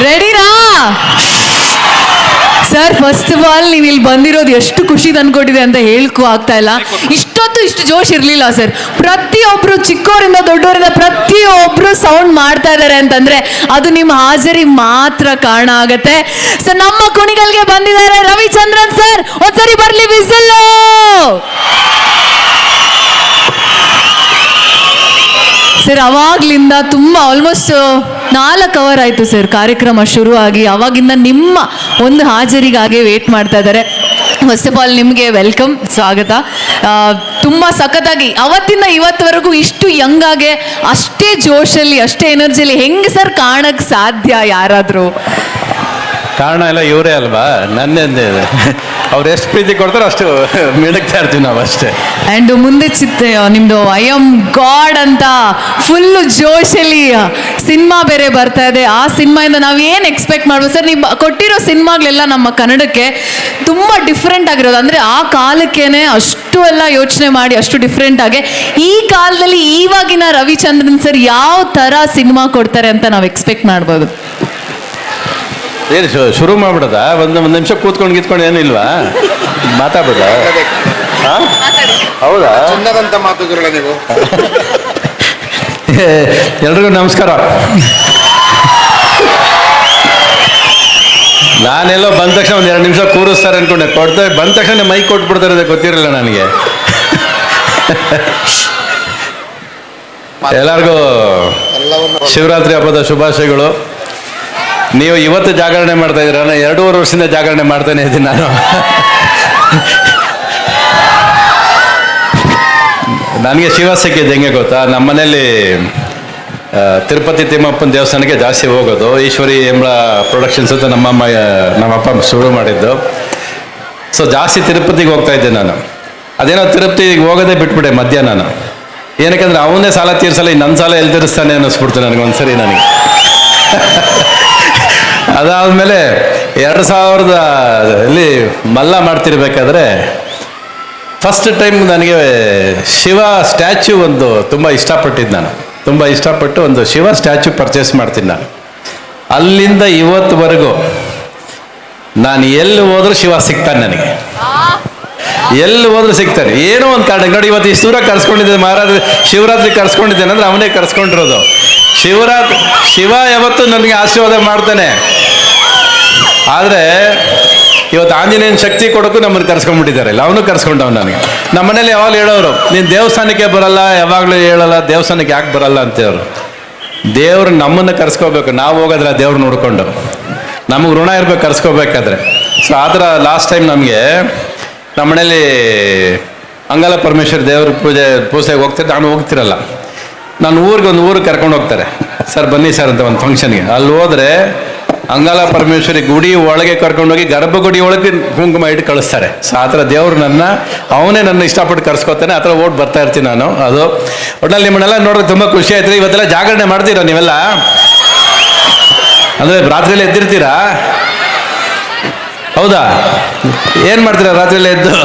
ರೆಡಿನಾ sir? First of all ನೀವು ಇಲ್ಲಿ ಬಂದಿರೋದು ಎಷ್ಟು ಖುಷಿ ತಂದ್ಕೊಟ್ಟಿದೆ ಅಂತ ಹೇಳ್ಕೊ ಆಗ್ತಾ ಇಲ್ಲ. ಇಷ್ಟೊತ್ತು ಇಷ್ಟು ಜೋಶ್ ಇರಲಿಲ್ಲ ಸರ್. ಪ್ರತಿಯೊಬ್ರು ಚಿಕ್ಕವರಿಂದ ದೊಡ್ಡವರಿಂದ ಪ್ರತಿಯೊಬ್ರು ಸೌಂಡ್ ಮಾಡ್ತಾ ಇದ್ದಾರೆ ಅಂತಂದ್ರೆ ಅದು ನಿಮ್ಮ ಹಾಜರಿ ಮಾತ್ರ ಕಾರಣ ಆಗತ್ತೆ. ಸರ್ ನಮ್ಮ ಕುಣಿಗಲ್ಗೆ ಬಂದಿದ್ದಾರೆ ರವಿಚಂದ್ರನ್ ಸರ್. ಒಂದ್ಸರಿ ಬರ್ಲಿ ಬಿಸಿಲು. ಸರ್ ಅವಾಗ್ಲಿಂದ ತುಂಬ ಆಲ್ಮೋಸ್ಟ್ 4 ಅವರ್ ಆಯಿತು ಸರ್ ಕಾರ್ಯಕ್ರಮ ಶುರುವಾಗಿ. ಅವಾಗಿಂದ ನಿಮ್ಮ ಒಂದು ಹಾಜರಿಗಾಗಿ ವೇಟ್ ಮಾಡ್ತಾ ಇದ್ದಾರೆ. ಫಸ್ಟ್ ಆಫ್ ಆಲ್ ನಿಮಗೆ ವೆಲ್ಕಮ್, ಸ್ವಾಗತ. ತುಂಬ ಸಖತ್ತಾಗಿ ಅವತ್ತಿಂದ ಇವತ್ತವರೆಗೂ ಇಷ್ಟು ಯಂಗಾಗೆ ಅಷ್ಟೇ ಜೋಶಲ್ಲಿ ಅಷ್ಟೇ ಎನರ್ಜಿಯಲ್ಲಿ ಹೆಂಗೆ ಸರ್ ಕಾಣಕ್ಕೆ ಸಾಧ್ಯ ಯಾರಾದರೂ? ಕಾರಣ ಎಲ್ಲ ಇವರೇ ಅಲ್ವಾ, ನನ್ನೆಂದೇ ಇದೆ. ಅವ್ರು ಎಷ್ಟು ಪ್ರೀತಿ ಕೊಡ್ತಾರೋ ಅಷ್ಟು ಮಿಡಕ್ತಾ ಇರ್ತೀವಿ ನಾವು ಅಷ್ಟೇ. ಆ್ಯಂಡ್ ಮುಂದೆ ನಿಮ್ಮದು ಐ ಆಮ್ ಗಾಡ್ ಅಂತ ಫುಲ್ಲು ಜೋಶಲ್ಲಿ ಸಿನಿಮಾ ಬೇರೆ ಬರ್ತಾ ಇದೆ. ಆ ಸಿನಿಮಾಯಿಂದ ನಾವು ಏನು ಎಕ್ಸ್ಪೆಕ್ಟ್ ಮಾಡ್ಬೋದು ಸರ್? ನೀವು ಕೊಟ್ಟಿರೋ ಸಿನಿಮಾಗಳೆಲ್ಲ ನಮ್ಮ ಕನ್ನಡಕ್ಕೆ ತುಂಬ ಡಿಫ್ರೆಂಟ್ ಆಗಿರೋದು. ಅಂದರೆ ಆ ಕಾಲಕ್ಕೇನೆ ಅಷ್ಟು ಎಲ್ಲ ಯೋಚನೆ ಮಾಡಿ ಅಷ್ಟು ಡಿಫ್ರೆಂಟಾಗಿ ಈ ಕಾಲದಲ್ಲಿ ಇವಾಗಿನ ರವಿಚಂದ್ರನ್ ಸರ್ ಯಾವ ಥರ ಸಿನಿಮಾ ಕೊಡ್ತಾರೆ ಅಂತ ನಾವು ಎಕ್ಸ್ಪೆಕ್ಟ್ ಮಾಡ್ಬೋದು? ಏನು ಶುರು ಮಾಡ್ಬಿಡದ? ಒಂದು ನಿಮಿಷ ಕೂತ್ಕೊಂಡು ಗೀತ್ಕೊಂಡು ಏನಿಲ್ವಾ? ಮಾತಾಡ್ಬೋದ? ಹೌದಾ? ಚಿನ್ನದಂತ ಮಾತುಗಳ ನೀವು. ಎಲ್ರಿಗೂ ನಮಸ್ಕಾರ. ನಾನೆಲ್ಲೋ ಬಂದ ತಕ್ಷಣ ಒಂದು 2 ನಿಮಿಷ ಕೂರಿಸ್ತಾರೆ ಅನ್ಕೊಂಡೆ. ಕೊಡ್ತಾರೆ ಬಂದ ತಕ್ಷಣ ಮೈಕ್ ಕೊಟ್ಬಿಡ್ತಾರೆ, ಗೊತ್ತಿರಲಿಲ್ಲ ನನಗೆ. ಎಲ್ಲರಿಗೂ ಶಿವರಾತ್ರಿ ಹಬ್ಬದ ಶುಭಾಶಯಗಳು. ನೀವು ಇವತ್ತು ಜಾಗರಣೆ ಮಾಡ್ತಾ ಇದ್ದೀರ, ನಾನು 2.5 ವರ್ಷದಿಂದ ಜಾಗರಣೆ ಮಾಡ್ತಾನೆ ಇದ್ದೀನಿ ನಾನು. ನನಗೆ ಶಿವ ಸಿಕ್ಕಿದ್ದು ಹೆಂಗೆ ಗೊತ್ತಾ? ನಮ್ಮ ಮನೇಲಿ ತಿರುಪತಿ ತಿಮ್ಮಪ್ಪನ ದೇವಸ್ಥಾನಕ್ಕೆ ಜಾಸ್ತಿ ಹೋಗೋದು. ಈಶ್ವರಿ ಎಂಬ ಪ್ರೊಡಕ್ಷನ್ಸ್ ಅಂತ ನಮ್ಮಪ್ಪ ಶುರು ಮಾಡಿದ್ದು. ಸೊ ಜಾಸ್ತಿ ತಿರುಪತಿಗೆ ಹೋಗ್ತಾ ಇದ್ದೆ ನಾನು. ಅದೇನೋ ತಿರುಪತಿಗೆ ಹೋಗೋದೇ ಬಿಟ್ಬಿಟ್ಟೆ ಮಧ್ಯ ನಾನು. ಏನಕ್ಕೆ ಅವನೇ ಸಾಲ ತೀರ್ಸಲ್ಲ, ನನ್ನ ಸಾಲ ಎಲ್ಲಿ ತೀರಿಸ್ತಾನೆ ಅನ್ನಿಸ್ಬಿಡ್ತು ನನಗೊಂದ್ಸರಿ ನನಗೆ. ಅದಾದಮೇಲೆ 2000 ಮಲ್ಲ ಮಾಡ್ತಿರ್ಬೇಕಾದ್ರೆ ಫಸ್ಟ್ ಟೈಮ್ ನನಗೆ ಶಿವ ಸ್ಟ್ಯಾಚ್ಯೂ ಒಂದು ತುಂಬ ಇಷ್ಟಪಟ್ಟಿದ್ದು. ನಾನು ತುಂಬ ಇಷ್ಟಪಟ್ಟು ಒಂದು ಶಿವ ಸ್ಟ್ಯಾಚ್ಯೂ ಪರ್ಚೇಸ್ ಮಾಡ್ತೀನಿ ನಾನು. ಅಲ್ಲಿಂದ ಇವತ್ತುವರೆಗೂ ನಾನು ಎಲ್ಲಿ ಹೋದ್ರೂ ಶಿವ ಸಿಗ್ತಾನೆ ನನಗೆ. ಎಲ್ಲಿ ಹೋದ್ರೂ ಸಿಗ್ತಾನೆ. ಏನೋ ಒಂದು ಕಾರಣ ನೋಡಿ, ಇವತ್ತು ಇಷ್ಟು ದೂರ ಕರ್ಸ್ಕೊಂಡಿದ್ದೆ ಮಹಾರಾಜ. ಶಿವರಾತ್ರಿ ಕರ್ಸ್ಕೊಂಡಿದ್ದೇನೆ ಅಂದ್ರೆ ಅವನೇ ಕರ್ಸ್ಕೊಂಡಿರೋದು. ಶಿವ ಯಾವತ್ತೂ ನನಗೆ ಆಶೀರ್ವಾದ ಮಾಡ್ತಾನೆ. ಆದರೆ ಇವತ್ತು ಆಂಜನೇಯನ ಶಕ್ತಿ ಕೊಡೋಕ್ಕೂ ನಮ್ಮನ್ನು ಕರ್ಸ್ಕೊಂಡ್ಬಿಟ್ಟಿದ್ದಾರೆ. ಇಲ್ಲ ಅವನು ಕರ್ಸ್ಕೊಂಡವ್ ನನಗೆ. ನಮ್ಮ ಮನೇಲಿ ಯಾವಾಗಲೂ ಹೇಳೋರು, ನೀನು ದೇವಸ್ಥಾನಕ್ಕೆ ಬರಲ್ಲ, ಯಾವಾಗಲೂ ಹೇಳಲ್ಲ ದೇವಸ್ಥಾನಕ್ಕೆ ಯಾಕೆ ಬರಲ್ಲ ಅಂತೇವರು. ದೇವ್ರು ನಮ್ಮನ್ನು ಕರ್ಸ್ಕೋಬೇಕು, ನಾವು ಹೋಗೋದ್ರೆ ದೇವ್ರು ನೋಡ್ಕೊಂಡು ನಮಗೆ ಋಣ ಇರ್ಬೇಕು ಕರ್ಸ್ಕೋಬೇಕಾದ್ರೆ. ಸೊ ಆ ಥರ ಲಾಸ್ಟ್ ಟೈಮ್ ನಮಗೆ ನಮ್ಮ ಮನೇಲಿ ಅಂಗಾಲ ಪರಮೇಶ್ವರಿ ದೇವ್ರ ಪೂಜೆಗೆ ಹೋಗ್ತಿದ್ದೆ. ನಾನು ಹೋಗ್ತಿರಲ್ಲ, ನಾನು ಊರಿಗೆ ಕರ್ಕೊಂಡು ಹೋಗ್ತಾರೆ. ಸರ್ ಬನ್ನಿ ಸರ್ ಅಂತ ಒಂದು ಫಂಕ್ಷನ್ಗೆ. ಅಲ್ಲಿ ಹೋದರೆ ಅಂಗಾಲ ಪರಮೇಶ್ವರಿ ಗುಡಿ ಒಳಗೆ ಕರ್ಕೊಂಡೋಗಿ ಗರ್ಭಗುಡಿ ಒಳಗೆ ಕುಂಕುಮ ಇಟ್ಟು ಕಳಿಸ್ತಾರೆ. ಸೊ ಆ ಥರ ದೇವರು ಅವನೇ ನನ್ನ ಇಷ್ಟಪಟ್ಟು ಕರ್ಸ್ಕೊತಾನೆ. ಆ ಥರ ಓಟ್ ಬರ್ತಾ ಇರ್ತೀನಿ ನಾನು. ಅದು ಒಟ್ಟಲ್ಲಿ ನಿಮ್ಮನ್ನೆಲ್ಲ ನೋಡಿದ್ರೆ ತುಂಬ ಖುಷಿ ಆಯ್ತು. ಇವತ್ತೆಲ್ಲ ಜಾಗರಣೆ ಮಾಡ್ತೀರಾ ನೀವೆಲ್ಲ? ಅಂದರೆ ರಾತ್ರಿಯಲ್ಲಿ ಎದ್ದಿರ್ತೀರಾ? ಹೌದಾ? ಏನು ಮಾಡ್ತೀರಾ ರಾತ್ರಿಯಲ್ಲಿ ಎದ್ದು?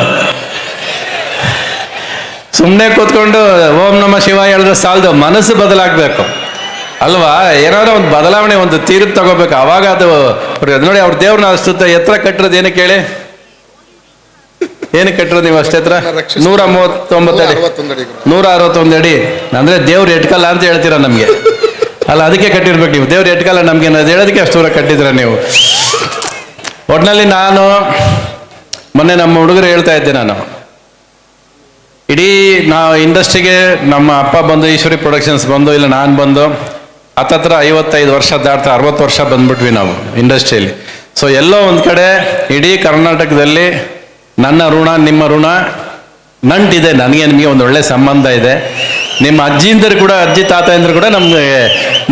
ಸುಮ್ಮನೆ ಕೂತ್ಕೊಂಡು ಓಂ ನಮ ಶಿವ ಹೇಳಿದ್ರೆ ಸಾಲದು, ಮನಸ್ಸು ಬದಲಾಗಬೇಕು ಅಲ್ವಾ? ಏನಾದ್ರು ಒಂದು ಬದಲಾವಣೆ, ಒಂದು ತೀರ್ಪು ತಗೋಬೇಕು. ಅವಾಗ ಅದು ನೋಡಿ, ಅವ್ರ ದೇವ್ರನ್ನ ಅಷ್ಟು ಎತ್ತರ ಕಟ್ಟಿರೋದು ಏನಕ್ಕೆ ಹೇಳಿ? ಏನಕ್ಕೆ ಕಟ್ಟಿರೋದು ನೀವು ಅಷ್ಟು ಎತ್ತರ? 139 ಅಡಿ, 161 ಅಡಿ. ಅಂದರೆ ದೇವ್ರು ಎಟ್ಕಲ್ಲ ಅಂತ ಹೇಳ್ತೀರಾ ನಮಗೆ ಅಲ್ಲ? ಅದಕ್ಕೆ ಕಟ್ಟಿರ್ಬೇಕು ನೀವು. ದೇವ್ರು ಎಟ್ಕಲ್ಲ ನಮ್ಗೆ ಅದು ಹೇಳೋದಕ್ಕೆ ಅಷ್ಟು ದೂರ ಕಟ್ಟಿದ್ರ ನೀವು. ಒಟ್ಟಿನಲ್ಲಿ ನಾನು ಮೊನ್ನೆ ನಮ್ಮ ಹುಡುಗರು ಹೇಳ್ತಾ ಇದ್ದೆ, ನಾನು ಇಡೀ ಇಂಡಸ್ಟ್ರಿಗೆ ನಮ್ಮ ಅಪ್ಪ ಬಂದು, ಈಶ್ವರಿ ಪ್ರೊಡಕ್ಷನ್ಸ್ ಬಂದು, ಇಲ್ಲ ನಾನು ಬಂದು ಹತ್ತತ್ರ 55 ವರ್ಷ ದಾಟ್ತಾ 60 ವರ್ಷ ಬಂದ್ಬಿಟ್ವಿ ನಾವು ಇಂಡಸ್ಟ್ರಿಯಲ್ಲಿ. ಸೊ ಎಲ್ಲೋ ಒಂದು ಕಡೆ ಇಡೀ ಕರ್ನಾಟಕದಲ್ಲಿ ನನ್ನ ಋಣ ನಿಮ್ಮ ಋಣ ನಂಟಿದೆ. ನನಗೆ ನಿಮಗೆ ಒಂದು ಒಳ್ಳೆ ಸಂಬಂಧ ಇದೆ. ನಿಮ್ಮ ಅಜ್ಜಿಂದರು ಕೂಡ, ಅಜ್ಜಿ ತಾತ ಕೂಡ ನಮಗೆ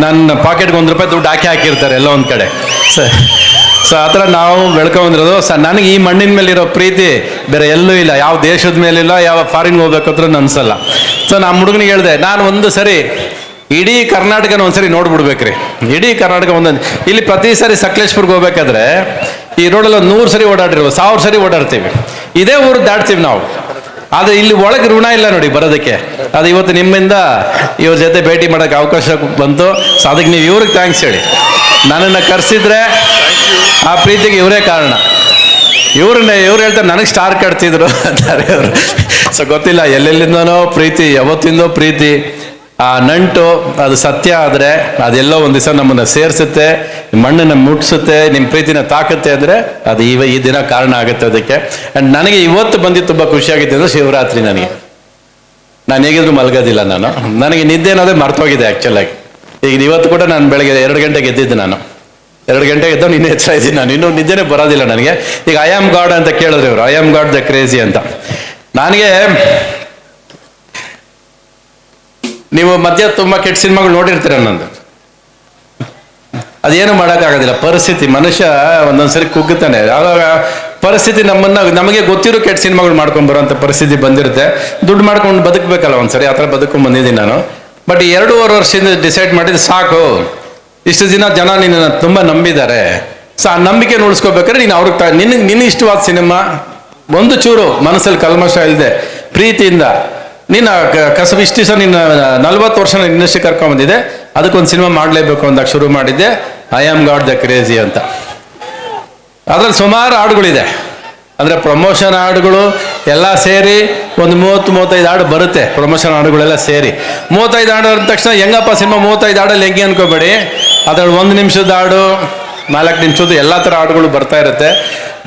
ನನ್ನ ಪಾಕೆಟ್ಗೆ ₹1 ದುಡ್ಡು ಹಾಕಿರ್ತಾರೆ ಎಲ್ಲೋ ಒಂದು ಕಡೆ. ಸೊ ಆ ಥರ ನಾವು ಬೆಳ್ಕೊಂಡ್ರದು. ನನಗೆ ಈ ಮಣ್ಣಿನ ಮೇಲಿರೋ ಪ್ರೀತಿ ಬೇರೆ ಎಲ್ಲೂ ಇಲ್ಲ, ಯಾವ ದೇಶದ ಮೇಲಿಲ್ಲ, ಯಾವ ಫಾರಿನ್ಗೆ ಹೋಗ್ಬೇಕಂದ್ರೂ ಅನ್ಸಲ್ಲ. ಸೊ ನಮ್ಮ ಹುಡುಗನಿಗೆ ಹೇಳಿದೆ, ನಾನು ಒಂದು ಸರಿ ಇಡೀ ಕರ್ನಾಟಕನ ಒಂದ್ಸರಿ ನೋಡ್ಬಿಡ್ಬೇಕ್ರಿ. ಇಡೀ ಕರ್ನಾಟಕ ಒಂದೊಂದು. ಇಲ್ಲಿ ಪ್ರತಿ ಸಾರಿ ಸಕಲೇಶ್ಪುರ್ಗೆ ಹೋಗ್ಬೇಕಾದ್ರೆ ಈ ರೋಡಲ್ಲಿ 100 ಸರಿ ಓಡಾಡಿರ್ಬೋದು, 1000 ಸರಿ ಓಡಾಡ್ತೀವಿ. ಇದೇ ಊರು ದಾಟ್ತೀವಿ ನಾವು. ಆದರೆ ಇಲ್ಲಿ ಒಳಗೆ ಋಣ ಇಲ್ಲ ನೋಡಿ ಬರೋದಕ್ಕೆ. ಅದು ಇವತ್ತು ನಿಮ್ಮಿಂದ ಇವ್ರ ಜೊತೆ ಭೇಟಿ ಮಾಡೋಕ್ಕೆ ಅವಕಾಶ ಬಂತು. ಸೊ ಅದಕ್ಕೆ ನೀವು ಇವ್ರಿಗೆ ಥ್ಯಾಂಕ್ಸ್ ಹೇಳಿ. ನನ್ನನ್ನು ಕರೆಸಿದ್ರೆ ಆ ಪ್ರೀತಿಗೆ ಇವರೇ ಕಾರಣ. ಇವ್ರು ಹೇಳ್ತಾರೆ ನನಗೆ ಸ್ಟಾರ್ ಕಟ್ತಿದ್ರು ಅಂತಾರೆ ಅವರು. ಸೊ ಗೊತ್ತಿಲ್ಲ ಎಲ್ಲೆಲ್ಲಿಂದನೋ ಪ್ರೀತಿ, ಯಾವತ್ತಿಂದೋ ಪ್ರೀತಿ, ಆ ನಂಟು ಅದು ಸತ್ಯ ಆದರೆ ಅದೆಲ್ಲೋ ಒಂದು ದಿವಸ ನಮ್ಮನ್ನು ಸೇರಿಸುತ್ತೆ, ಮಣ್ಣನ್ನು ಮುಟ್ಸುತ್ತೆ, ನಿಮ್ಮ ಪ್ರೀತಿನ ತಾಕುತ್ತೆ ಅಂದರೆ ಅದು ಈ ದಿನ ಕಾರಣ ಆಗುತ್ತೆ ಅದಕ್ಕೆ. ಆ್ಯಂಡ್ ನನಗೆ ಇವತ್ತು ಬಂದಿದ್ದು ತುಂಬ ಖುಷಿಯಾಗಿತ್ತು ಅಂದರೆ ಶಿವರಾತ್ರಿ. ನಾನು ಹೇಗಿದ್ರು ಮಲಗೋದಿಲ್ಲ, ನನಗೆ ನಿದ್ದೆ ಅನ್ನೋದೇ ಮರ್ತೋಗಿದೆ ಆ್ಯಕ್ಚುಲಾಗಿ. ಈಗ ಇವತ್ತು ಕೂಡ ನಾನು ಬೆಳಗ್ಗೆ 2 ಗಂಟೆಗೆ ಎದ್ದಿದ್ದು. 2 ಗಂಟೆಗೆ ಎದ್ದು ಇನ್ನೂ ಎಚ್ಚರ ಇದ್ದೀನಿ ನಾನು, ಇನ್ನೂ ನಿದ್ದೆನೇ ಬರೋದಿಲ್ಲ ನನಗೆ. ಈಗ ಐ ಆಮ್ ಗಾಡ್ ಅಂತ ಕೇಳಿದ್ರು ಇವರು, I am god the crazy ಅಂತ. ನನಗೆ ನೀವು ಮಧ್ಯ ತುಂಬ ಕೆಟ್ಟ ಸಿನಿಮಾಗಳು ನೋಡಿರ್ತೀರ ನಂದು, ಅದೇನು ಮಾಡೋಕ್ಕಾಗೋದಿಲ್ಲ. ಪರಿಸ್ಥಿತಿ, ಮನುಷ್ಯ ಒಂದೊಂದ್ಸರಿ ಕುಗ್ಗುತ್ತಾನೆ. ಆವಾಗ ಪರಿಸ್ಥಿತಿ ನಮಗೆ ಗೊತ್ತಿರೋ ಕೆಟ್ಟ ಸಿನಿಮಾಗಳು ಮಾಡ್ಕೊಂಡು ಬರೋಂಥ ಪರಿಸ್ಥಿತಿ ಬಂದಿರುತ್ತೆ. ದುಡ್ಡು ಮಾಡ್ಕೊಂಡು ಬದುಕಬೇಕಲ್ಲ ಒಂದ್ಸರಿ, ಆ ಥರ ಬದುಕೊಂಡು ಬಂದಿದ್ದೀನಿ ನಾನು. ಬಟ್ ಈ 2.5 ವರ್ಷದಿಂದ ಡಿಸೈಡ್ ಮಾಡಿದ್ದು ಸಾಕು, ಇಷ್ಟು ಜನ ನಿನ್ನನ್ನು ತುಂಬ ನಂಬಿದ್ದಾರೆ. ಸೊ ಆ ನಂಬಿಕೆ ಉಳಿಸ್ಕೋಬೇಕಾದ್ರೆ ನೀನು ಅವ್ರಿಗೆ ನಿನ್ನ ಇಷ್ಟವಾದ ಸಿನಿಮಾ, ಒಂದು ಚೂರು ಮನಸ್ಸಲ್ಲಿ ಕಲ್ಮಶ ಇಲ್ಲದೆ ಪ್ರೀತಿಯಿಂದ ನೀನು ಕಸಬು ಇಷ್ಟು ದಿವಸ ನಿನ್ನ 40 ವರ್ಷ ಇನ್ನಷ್ಟು ಕರ್ಕೊಂಬಂದಿದೆ, ಅದಕ್ಕೊಂದು ಸಿನಿಮಾ ಮಾಡಲೇಬೇಕು ಅಂದಾಗ ಶುರು ಮಾಡಿದ್ದೆ I am god the crazy ಅಂತ. ಅದ್ರಲ್ಲಿ ಸುಮಾರು ಹಾಡುಗಳಿದೆ, ಅಂದರೆ ಪ್ರಮೋಷನ್ ಹಾಡುಗಳು ಎಲ್ಲ ಸೇರಿ ಒಂದು 30-35 ಹಾಡು ಬರುತ್ತೆ. ಪ್ರಮೋಷನ್ ಹಾಡುಗಳೆಲ್ಲ ಸೇರಿ 35 ಹಾಡು ಅಂದ ತಕ್ಷಣ ಹೆಂಗಪ್ಪ ಸಿನಿಮಾ 35 ಹಾಡಲ್ಲಿ ಹೆಂಗೆ ಅನ್ಕೋಬೇಡಿ. ಅದ್ರಲ್ಲಿ 1 ನಿಮಿಷದ ಹಾಡು, 4 ನಿಮಿಷದ್ದು ಎಲ್ಲ ಥರ ಹಾಡುಗಳು ಬರ್ತಾ ಇರುತ್ತೆ.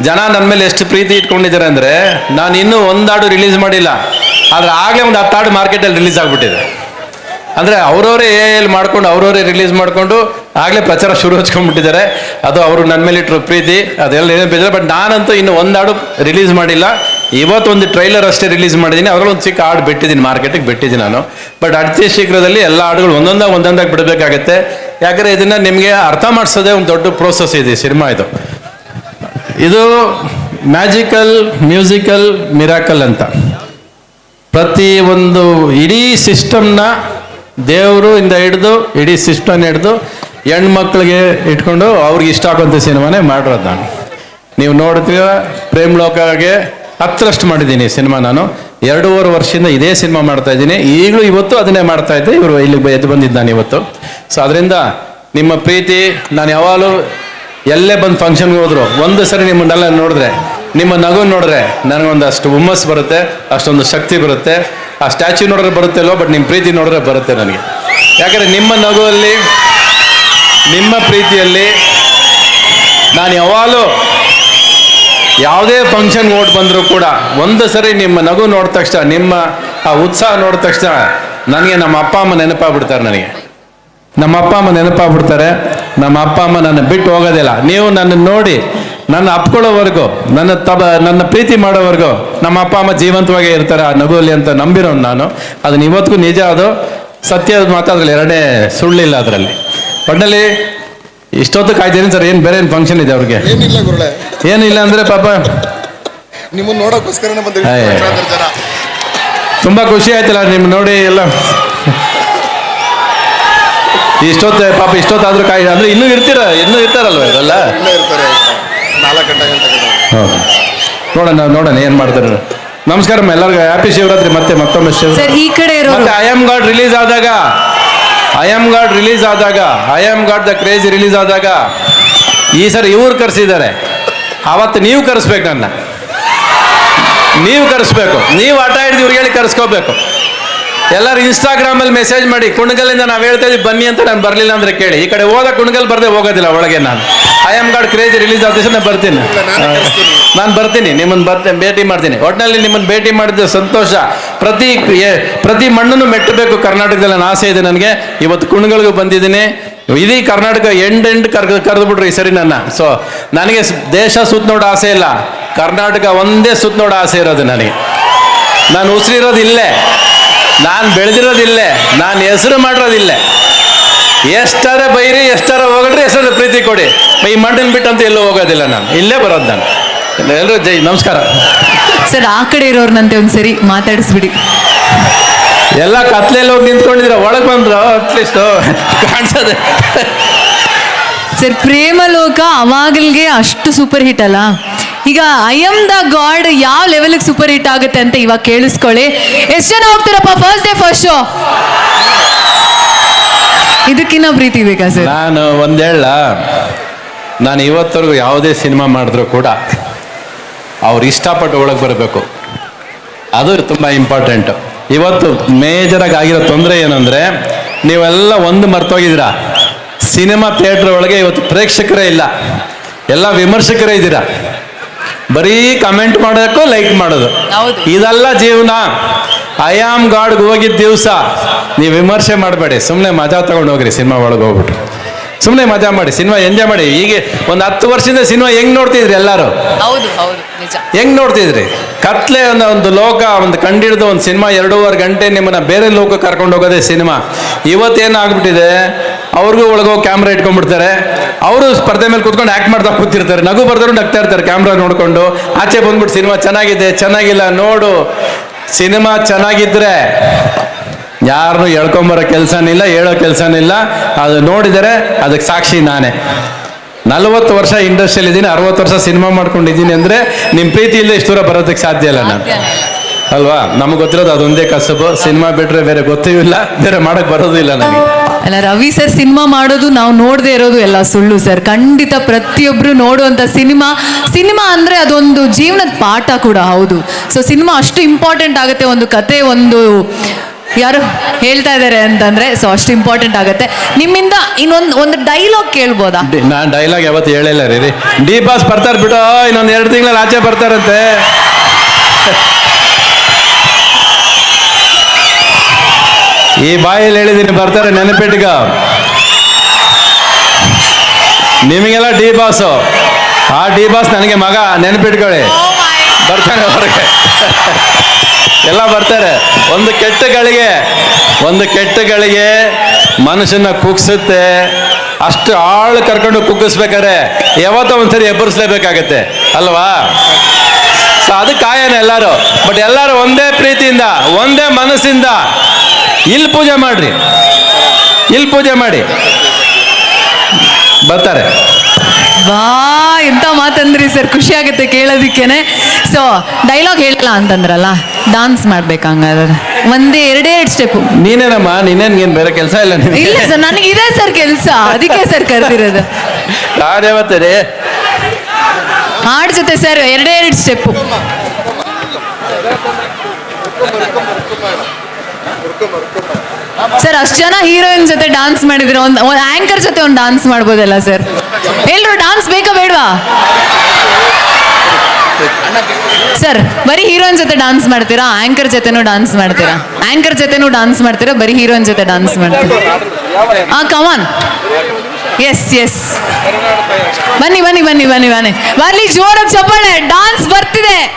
ಜನ ನನ್ನ ಮೇಲೆ ಎಷ್ಟು ಪ್ರೀತಿ ಇಟ್ಕೊಂಡಿದ್ದಾರೆ ಅಂದರೆ, ನಾನು ಇನ್ನೂ 1 ಹಾಡು ರಿಲೀಸ್ ಮಾಡಿಲ್ಲ, ಆದರೆ ಆಗಲೇ ಒಂದು 10 ಹಾಡು ಮಾರ್ಕೆಟಲ್ಲಿ ರಿಲೀಸ್ ಆಗಿಬಿಟ್ಟಿದೆ. ಅಂದರೆ ಅವರವರೇ ಮಾಡ್ಕೊಂಡು ಅವರವರೇ ರಿಲೀಸ್ ಮಾಡಿಕೊಂಡು ಆಗಲೇ ಪ್ರಚಾರ ಶುರು ಹಚ್ಕೊಂಡ್ಬಿಟ್ಟಿದ್ದಾರೆ. ಅದು ಅವರು ನನ್ನ ಮೇಲೆ ಇಟ್ಟರು ಪ್ರೀತಿ, ಅದೆಲ್ಲ ಏನೇ ಬೇಜಾರು. ಬಟ್ ನಾನಂತೂ ಇನ್ನೂ 1 ಹಾಡು ರಿಲೀಸ್ ಮಾಡಿಲ್ಲ. ಇವತ್ತೊಂದು ಟ್ರೈಲರ್ ಅಷ್ಟೇ ರಿಲೀಸ್ ಮಾಡಿದ್ದೀನಿ, ಅದರಲ್ಲಿ ಒಂದು ಚಿಕ್ಕ ಹಾಡು ಬಿಟ್ಟಿದ್ದೀನಿ, ಮಾರ್ಕೆಟಿಗೆ ಬಿಟ್ಟಿದ್ದೀನಿ ನಾನು. ಬಟ್ ಅತಿ ಶೀಘ್ರದಲ್ಲಿ ಎಲ್ಲ ಹಾಡುಗಳು ಒಂದೊಂದಾಗಿ ಬಿಡಬೇಕಾಗತ್ತೆ. ಯಾಕಂದರೆ ಇದನ್ನು ನಿಮಗೆ ಅರ್ಥ ಮಾಡಿಸೋದೇ ಒಂದು ದೊಡ್ಡ ಪ್ರೋಸೆಸ್ ಇದೆ ಸಿನಿಮಾ. ಇದು ಮ್ಯಾಜಿಕಲ್ ಮ್ಯೂಸಿಕಲ್ ಮಿರಾಕಲ್ ಅಂತ. ಪ್ರತಿ ಒಂದು ಇಡೀ ಸಿಸ್ಟಮ್ನ ದೇವರು ಇಂದ ಹಿಡಿದು ಇಡೀ ಸಿಸ್ಟಮ್ನ ಹಿಡಿದು ಹೆಣ್ಮಕ್ಳಿಗೆ ಇಟ್ಕೊಂಡು ಅವ್ರಿಗೆ ಇಷ್ಟ ಆಗೋಂಥ ಸಿನಿಮಾನೇ ಮಾಡಿರೋದು ನಾನು. ನೀವು ನೋಡ್ತೀರ ಪ್ರೇಮ್ ಲೋಕಗೆ 10ರಷ್ಟು ಮಾಡಿದ್ದೀನಿ ಸಿನಿಮಾ ನಾನು. 2.5 ವರ್ಷದಿಂದ ಇದೇ ಸಿನಿಮಾ ಮಾಡ್ತಾ ಇದ್ದೀನಿ. ಈಗಲೂ ಇವತ್ತು ಅದನ್ನೇ ಮಾಡ್ತಾ ಇದ್ದೆ. ಇವರು ಇಲ್ಲಿಗೆ ಎದ್ದು ಬಂದಿದ್ದಾನೆ ಇವತ್ತು. ಸೊ ಅದರಿಂದ ನಿಮ್ಮ ಪ್ರೀತಿ, ನಾನು ಯಾವಾಗಲೂ ಎಲ್ಲೇ ಬಂದು ಫಂಕ್ಷನ್ಗೆ ಹೋದ್ರು ಒಂದು ಸರಿ ನಿಮ್ಮನ್ನೆಲ್ಲ ನೋಡಿದ್ರೆ, ನಿಮ್ಮ ನಗು ನೋಡಿದ್ರೆ ನನಗೊಂದಷ್ಟು ಹುಮ್ಮಸ್ಸು ಬರುತ್ತೆ, ಅಷ್ಟೊಂದು ಶಕ್ತಿ ಬರುತ್ತೆ. ಆ ಸ್ಟ್ಯಾಚ್ಯೂ ನೋಡಿದ್ರೆ ಬರುತ್ತೆ ಅಲ್ವ, ಬಟ್ ನಿಮ್ಮ ಪ್ರೀತಿ ನೋಡಿದ್ರೆ ಬರುತ್ತೆ ನನಗೆ. ಯಾಕಂದರೆ ನಿಮ್ಮ ನಗುವಲ್ಲಿ, ನಿಮ್ಮ ಪ್ರೀತಿಯಲ್ಲಿ ನಾನು ಯಾವಾಗಲೂ ಯಾವುದೇ ಫಂಕ್ಷನ್ಗೆ ಓಟ್ ಬಂದರೂ ಕೂಡ ಒಂದು ಸರಿ ನಿಮ್ಮ ನಗು ನೋಡಿದ ತಕ್ಷಣ, ನಿಮ್ಮ ಆ ಉತ್ಸಾಹ ನೋಡಿದ ತಕ್ಷಣ ನನಗೆ ನಮ್ಮ ಅಪ್ಪ ಅಮ್ಮ ನೆನಪಾಗ್ಬಿಡ್ತಾರೆ. ನಮ್ಮ ಅಪ್ಪ ಅಮ್ಮ ನೆನಪಾಗ್ಬಿಡ್ತಾರೆ. ನಮ್ಮ ಅಪ್ಪ ಅಮ್ಮ ನನ್ನ ಬಿಟ್ಟು ಹೋಗೋದಿಲ್ಲ. ನೀವು ನನ್ನ ನೋಡಿ ನನ್ನ ಅಪ್ಕೊಳ್ಳೋವರೆಗೂ, ನನ್ನ ಪ್ರೀತಿ ಮಾಡೋವರೆಗೂ ನಮ್ಮ ಅಪ್ಪ ಅಮ್ಮ ಜೀವಂತವಾಗೇ ಇರ್ತಾರೆ ಆ ನಗುವಲ್ಲಿ ಅಂತ ನಂಬಿರೋನು ನಾನು. ಅದನ್ನ ಇವತ್ತಿಗೂ ನಿಜ, ಅದು ಸತ್ಯದ ಮಾತು, ಅದ್ರಲ್ಲಿ 2ನೇ ಸುಳ್ಳಿಲ್ಲ ಅದರಲ್ಲಿ. ಒಟ್ಟಲ್ಲಿ ಇಷ್ಟೊತ್ತು ಕಾಯ್ತೀನಿ ಸರ್. ಏನು ಬೇರೆ ಏನು ಫಂಕ್ಷನ್ ಇದೆ ಅವ್ರಿಗೆ? ಏನಿಲ್ಲ ಅಂದರೆ ಪಾಪ ನಿಮ್ಮನ್ನ ನೋಡೋಕ್ಕೋಸ್ಕರ ತುಂಬ ಖುಷಿ ಆಯ್ತಲ್ಲ ನಿಮ್ಮ ನೋಡಿ ಎಲ್ಲ. ಇಷ್ಟೊತ್ತಾದ್ರೂ ಅಂದರೆ ಇನ್ನೂ ಇರ್ತಾರಲ್ವ ಇವರೆಲ್ಲ? ನೋಡೋಣ ಏನು ಮಾಡ್ತಾರೆ. ನಮಸ್ಕಾರ ಎಲ್ಲರಿಗೂ, ಹ್ಯಾಪಿ ಶಿವರಾತ್ರಿ. ಮತ್ತೊಮ್ಮೆ ಸರ್ ಈ ಕಡೆ ಐ ಆಮ್ ಗಾಡ್ ರಿಲೀಸ್ ಆದಾಗ, I am god the crazy release ಆದಾಗ ಈ ಸರಿ ಇವ್ರು ಕರೆಸಿದ್ದಾರೆ. ಅವತ್ತು ನೀವು ಕರೆಸ್ಬೇಕು, ನೀವು ಕರೆಸ್ಬೇಕು. ನೀವು ಆಟ ಹಿಡಿದು ಇವ್ರಿಗೆ ಹೇಳಿ ಕರೆಸ್ಕೋಬೇಕು. ಎಲ್ಲರೂ ಇನ್ಸ್ಟಾಗ್ರಾಮಲ್ಲಿ ಮೆಸೇಜ್ ಮಾಡಿ, ಕುಣಗಲ್ಲಿಂದ ನಾವು ಹೇಳ್ತಾ ಇದ್ದೀವಿ ಬನ್ನಿ ಅಂತ. ನಾನು ಬರಲಿಲ್ಲ ಅಂದರೆ ಕೇಳಿ. ಈ ಕಡೆ ಹೋದ ಕುಣಗಲ್ ಬರದೆ ಹೋಗೋದಿಲ್ಲ ಒಳಗೆ. ನಾನು I am god crazy release ಆದ ದಿವಸ ನಾನು ಬರ್ತೀನಿ, ನಿಮ್ಮನ್ನು ಭೇಟಿ ಮಾಡ್ತೀನಿ. ಒಟ್ಟಿನಲ್ಲಿ ನಿಮ್ಮನ್ನು ಭೇಟಿ ಮಾಡಿದ ಸಂತೋಷ. ಪ್ರತಿ ಮಣ್ಣನ್ನು ಮೆಟ್ಟಬೇಕು ಕರ್ನಾಟಕದಲ್ಲಿ ನನ್ನ ಆಸೆ ಇದೆ ನನಗೆ. ಇವತ್ತು ಕುಣಗಲ್ಗೂ ಬಂದಿದ್ದೀನಿ. ಇಡೀ ಕರ್ನಾಟಕ ಎಂಡ್ ಕರೆದು ಬಿಡ್ರಿ ಈ ಸರಿ ನನ್ನ. ಸೊ ನನಗೆ ದೇಶ ಸುತ್ತ ನೋಡೋ ಆಸೆ ಇಲ್ಲ, ಕರ್ನಾಟಕ ಒಂದೇ ಸುತ್ತ ನೋಡೋ ಆಸೆ ಇರೋದು ನನಗೆ. ನಾನು ಉಸಿರಿರೋದು ಇಲ್ಲೇ, ನಾನು ಬೆಳೆದಿರೋದಿಲ್ಲೇ, ನಾನು ಹೆಸರು ಮಾಡಿರೋದಿಲ್ಲೇ. ಎಷ್ಟಾರ ಬೈರಿ, ಎಷ್ಟಾರ ಹೋಗಲ್ರಿ, ಎಷ್ಟಾರ ಪ್ರೀತಿ ಕೊಡಿ. ಈ ಮಣ್ಣನ್ನು ಬಿಟ್ಟಂತೂ ಎಲ್ಲೂ ಹೋಗೋದಿಲ್ಲ, ನಾನು ಇಲ್ಲೇ ಬರೋದು. ನಾನು ಎಲ್ಲರೂ ನಮಸ್ಕಾರ ಸರ್. ಆ ಕಡೆ ಇರೋರ್ನಂತೆ ಒಂದ್ಸರಿ ಮಾತಾಡಿಸ್ಬಿಡಿ. ಎಲ್ಲ ಕತ್ಲೆಯಲ್ಲಿ ಹೋಗಿ ನಿಂತ್ಕೊಂಡಿದ್ರ, ಒಳಗೆ ಬಂದ್ರು ಅಟ್ಲೀಸ್ಟು ಕಾಣಿಸೋದೆ. ಸರ್ ಪ್ರೇಮಲೋಕ ಅವಾಗಲ್ಗೆ ಅಷ್ಟು ಸೂಪರ್ ಹಿಟ್ ಅಲ್ಲ. ಈಗ ಐ ಆಮ್ ದ ಗಾಡ್ ಯಾವ ಲೆವೆಲ್ಗೆ ಸೂಪರ್ ಹಿಟ್ ಆಗುತ್ತೆ ಅಂತ ಇವಾಗ ಕೇಳಿಸ್ಕೊಳ್ಳಿ. ಎಷ್ಟು ಜನ ಹೋಗ್ತಾರಪ್ಪ ಫಸ್ಟ್ ಡೇ ಫಸ್ಟ್ ಶೋ? ಇದಕ್ಕಿನ್ನ ಪ್ರೀತಿ ಬೇಕಾ ಸರ್? ನಾನು ಒಂದೇಳ, ನಾನು ಇವತ್ತವರೆಗೂ ಯಾವುದೇ ಸಿನಿಮಾ ಮಾಡಿದ್ರು ಕೂಡ ಅವ್ರು ಇಷ್ಟಪಟ್ಟು ಒಳಗೆ ಬರಬೇಕು, ಅದು ತುಂಬ ಇಂಪಾರ್ಟೆಂಟು. ಇವತ್ತು ಮೇಜರಾಗಿ ಆಗಿರೋ ತೊಂದರೆ ಏನಂದರೆ, ನೀವೆಲ್ಲ ಒಂದು ಮರ್ತೋಗಿದ್ದೀರಾ, ಸಿನಿಮಾ ಥಿಯೇಟ್ರ್ ಒಳಗೆ ಇವತ್ತು ಪ್ರೇಕ್ಷಕರೇ ಇಲ್ಲ, ಎಲ್ಲ ವಿಮರ್ಶಕರೇ ಇದ್ದೀರಾ. ಬರೀ ಕಮೆಂಟ್ ಮಾಡೋಕ್ಕೂ ಲೈಕ್ ಮಾಡೋದು, ಹೌದು. ಇದೆಲ್ಲ ಜೀವನ. ಐ ಆಮ್ ಗಾಡ್ಗೆ ಹೋಗಿದ್ದ ದಿವಸ ನೀವು ವಿಮರ್ಶೆ ಮಾಡಬೇಡಿ, ಸುಮ್ಮನೆ ಮಜಾ ತಗೊಂಡು ಹೋಗ್ರಿ. ಸಿನಿಮಾ ಒಳಗೆ ಹೋಗ್ಬಿಟ್ಟು ಸುಮ್ಮನೆ ಮಜಾ ಮಾಡಿ, ಸಿನಿಮಾ ಎಂಜಾಯ್ ಮಾಡಿ. ಈಗ ಒಂದು 10 ವರ್ಷದಿಂದ ಸಿನಿಮಾ ಹೆಂಗ್ ನೋಡ್ತಿದ್ರಿ ಎಲ್ಲರೂ? ಹೌದು ಹೌದು ನಿಜ. ಹೆಂಗ್ ನೋಡ್ತಿದ್ರಿ? ಕತ್ಲೆ ಒಂದು ಲೋಕ, ಒಂದು ಕಂಡಿಡ್ದು ಒಂದು ಸಿನಿಮಾ 2.5 ಗಂಟೆ ನಿಮ್ಮನ್ನ ಬೇರೆ ಲೋಕ ಕರ್ಕೊಂಡು ಹೋಗೋದೇ ಸಿನಿಮಾ. ಇವತ್ತೇನಾಗ್ಬಿಟ್ಟಿದೆ, ಅವ್ರಿಗೂ ಒಳಗೋಗಿ ಕ್ಯಾಮ್ರಾ ಇಟ್ಕೊಂಡ್ಬಿಡ್ತಾರೆ, ಅವರು ಸ್ಪರ್ಧೆ ಮೇಲೆ ಕೂತ್ಕೊಂಡು ಆಕ್ಟ್ ಮಾಡ್ತಾ ಕೂತಿರ್ತಾರೆ, ನಗು ಬರ್ದ್ರು ನಗ್ತಾ ಇರ್ತಾರೆ ಕ್ಯಾಮ್ರಾ ನೋಡ್ಕೊಂಡು. ಆಚೆ ಬಂದ್ಬಿಟ್ಟು ಸಿನಿಮಾ ಚೆನ್ನಾಗಿದೆ ಚೆನ್ನಾಗಿಲ್ಲ ನೋಡು. ಸಿನಿಮಾ ಚೆನ್ನಾಗಿದ್ರೆ ಯಾರನ್ನು ಎಳ್ಕೊಂಬರೋ ಕೆಲಸನಿಲ್ಲ, ಹೇಳೋ ಕೆಲಸನಿಲ್ಲ. ಅದು ನೋಡಿದರೆ ಅದಕ್ಕೆ ಸಾಕ್ಷಿ ನಾನೇ. 40 ವರ್ಷ ಇಂಡಸ್ಟ್ರಿಯಲ್ಲಿ ಇದ್ದೀನಿ, 60 ವರ್ಷ ಸಿನಿಮಾ ಮಾಡ್ಕೊಂಡಿದ್ದೀನಿ ಅಂದರೆ ನಿಮ್ಮ ಪ್ರೀತಿ ಇಲ್ಲದೆ ಇಷ್ಟು ದೂರ ಬರೋದಕ್ಕೆ ಸಾಧ್ಯ ಇಲ್ಲ ನಾನು, ಅಲ್ವಾ? ನಮಗೆ ಗೊತ್ತಿರೋದು ಅದೊಂದೇ ಕಸಬು. ಸಿನಿಮಾ ಬಿಟ್ಟರೆ ಬೇರೆ ಗೊತ್ತೂ ಇಲ್ಲ, ಬೇರೆ ಮಾಡೋಕ್ಕೆ ಬರೋದು ಇಲ್ಲ ನನಗೆ. ಅಲ್ಲ, ರವಿ ಸರ್ ಸಿನಿಮಾ ಮಾಡೋದು ನಾವು ನೋಡದೆ ಇರೋದು ಎಲ್ಲ ಸುಳ್ಳು ಸರ್. ಖಂಡಿತ ಪ್ರತಿಯೊಬ್ರು ನೋಡುವಂಥ ಸಿನಿಮಾ ಅಂದರೆ ಅದೊಂದು ಜೀವನದ ಪಾಠ ಕೂಡ ಹೌದು. ಸೊ ಸಿನಿಮಾ ಅಷ್ಟು ಇಂಪಾರ್ಟೆಂಟ್ ಆಗುತ್ತೆ, ಒಂದು ಕತೆ, ಒಂದು ಯಾರು ಹೇಳ್ತಾ ಇದ್ದಾರೆ ಅಂತಂದ್ರೆ, ಸೊ ಅಷ್ಟು ಇಂಪಾರ್ಟೆಂಟ್ ಆಗುತ್ತೆ. ನಿಮ್ಮಿಂದ ಒಂದು ಡೈಲಾಗ್ ಕೇಳ್ಬೋದಾ? ನಾನು ಡೈಲಾಗ್ ಯಾವತ್ತು ಹೇಳಿಲ್ಲ ರೀ. ಡಿ ಬಾಸ್ ಬರ್ತಾರೆ ಬಿಡು, ಇನ್ನೊಂದು 2 ತಿಂಗಳಲ್ಲಿ ಆಚೆ ಬರ್ತಾರಂತೆ. ಈ ಬಾಯಲ್ಲಿ ಹೇಳಿದ್ದೀನಿ, ಬರ್ತಾರೆ, ನೆನಪಿಟ್ಗ. ನಿಮಗೆಲ್ಲ ಡಿ ಬಾಸು, ಆ ಡಿ ಬಾಸ್ ನನಗೆ ಮಗ, ನೆನಪಿಟ್ಕೊಳ್ಳಿ. ಬರ್ತಾನೆ ಹೊರಗೆ, ಎಲ್ಲ ಬರ್ತಾರೆ. ಒಂದು ಕೆಟ್ಟ ಗಳಿಗೆ ಮನುಷ್ಯನ ಕುಗ್ಸುತ್ತೆ. ಅಷ್ಟು ಆಳು ಕರ್ಕೊಂಡು ಕುಗ್ಗಿಸ್ಬೇಕಾದ್ರೆ ಯಾವತ್ತೋ ಒಂದ್ಸರಿ ಎಬ್ಬರಿಸ್ಲೇಬೇಕಾಗತ್ತೆ ಅಲ್ವಾ? ಸೊ ಅದು ಕಾಯನ ಎಲ್ಲರೂ. ಬಟ್ ಎಲ್ಲರೂ ಒಂದೇ ಪ್ರೀತಿಯಿಂದ, ಒಂದೇ ಮನಸ್ಸಿಂದ ಇಲ್ಲಿ ಪೂಜೆ ಮಾಡ್ರಿ, ಇಲ್ಲಿ ಪೂಜೆ ಮಾಡಿ ಬರ್ತಾರೆ. ವಾ, ಎಂತ ಮಾತಂದ್ರಿ ಸರ್, ಖುಷಿ ಆಗುತ್ತೆ ಕೇಳೋದಿಕ್ಕೇನೆ. ಸೊ ಡೈಲಾಗ್ ಹೇಳಲ್ಲ ಅಂತಂದ್ರಲ್ಲ, ಡಾನ್ಸ್ ಮಾಡ್ಬೇಕಂಗಾದ್ರೆ ಒಂದೇ 2 ಸ್ಟೆಪ್ಪು. ನೀನೇನಮ್ಮ, ನೀನೇನ್ ಬೇರೆ ಕೆಲಸ ಇಲ್ಲ ನಿನಗೆ? ಇಲ್ಲ ಸರ್, ನನಗೆ ಇದೆ ಸರ್ ಕೆಲಸ, ಅದಕ್ಕೆ ಸರ್ ಕರೆದಿರೋದು. ಯಾವತ್ತೇ ಹಾಡ್ ಜೊತೆ ಸರ್ 2 ಸ್ಟೆಪ್ಪು. ಸರ್ ಅಷ್ಟು ಜನ ಹೀರೋಯಿನ್ ಜೊತೆ ಡಾನ್ಸ್ ಮಾಡಿದ್ರೆ ಒಂದು ಆಂಕರ್ ಜೊತೆ ಒಂದು ಡಾನ್ಸ್ ಮಾಡ್ಬೋದಲ್ಲ ಸರ್? ಎಲ್ರು ಡಾನ್ಸ್ ಬೇಕಾ ಬೇಡವಾ ಸರ್? ಬರೀ ಹೀರೋಯಿನ್ ಜೊತೆ ಡಾನ್ಸ್ ಮಾಡ್ತೀರಾ, ಆಂಕರ್ ಜೊತೆನೂ ಡಾನ್ಸ್ ಮಾಡ್ತೀರಾ? ಆಂಕರ್ ಜೊತೆನೂ ಡಾನ್ಸ್ ಮಾಡ್ತೀರಾ, ಬರೀ ಹೀರೋಯಿನ್ ಜೊತೆ ಡಾನ್ಸ್ ಮಾಡ್ತೀರಾ? ಕಮಾನ್, ಎಸ್ ಬನ್ನಿ, ಬರ್ಲಿ ಜೋರಾಗಿ ಚಪ್ಪಾಳೆ. ಡಾನ್ಸ್ ಬರ್ತಿದೆ.